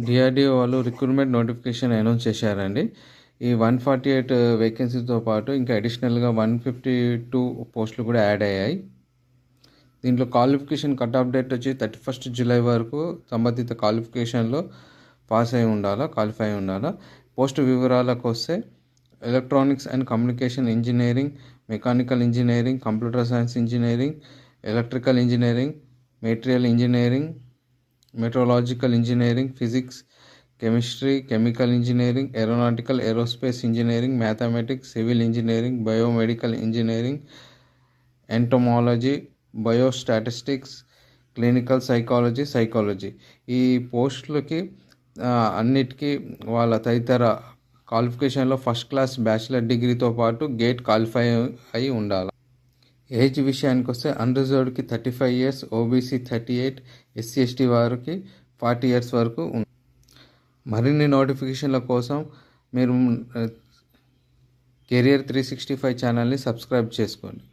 DRDO వాళ్ళు recruitment notification announce చేశారండి. ఈ 148 వేకెన్సీతో పాటు ఇంకా అడిషనల్గా 152 పోస్టులు కూడా యాడ్ అయ్యాయి. దీంట్లో క్వాలిఫికేషన్ కట్ ఆఫ్ డేట్ వచ్చి 31 జూలై వరకు సంబంధిత క్వాలిఫికేషన్లో క్వాలిఫై అయి ఉండాలా. పోస్టు వివరాలకు వస్తే electronics and communication engineering, mechanical engineering, computer science engineering, electrical engineering, material engineering, meteorological engineering, physics, chemistry, chemical engineering, aeronautical aerospace engineering, mathematics, civil engineering, biomedical engineering, entomology, biostatistics, clinical psychology ఈ పోస్టులకి అన్నిటికీ వాళ్ళ తదితర క్వాలిఫికేషన్లో first class bachelor డిగ్రీతో పాటు gate qualify అయి ఉండాలి. Age విషయానికి వస్తే అన్రిజర్వ్డ్కి 35 years, ఓబీసీ 38, ఎస్సీ ఎస్టీ వారికి 40 years వరకు ఉంది. మరిన్ని నోటిఫికేషన్ల కోసం మీరు కెరియర్ 365 ఛానల్ని సబ్స్క్రైబ్ చేసుకోండి.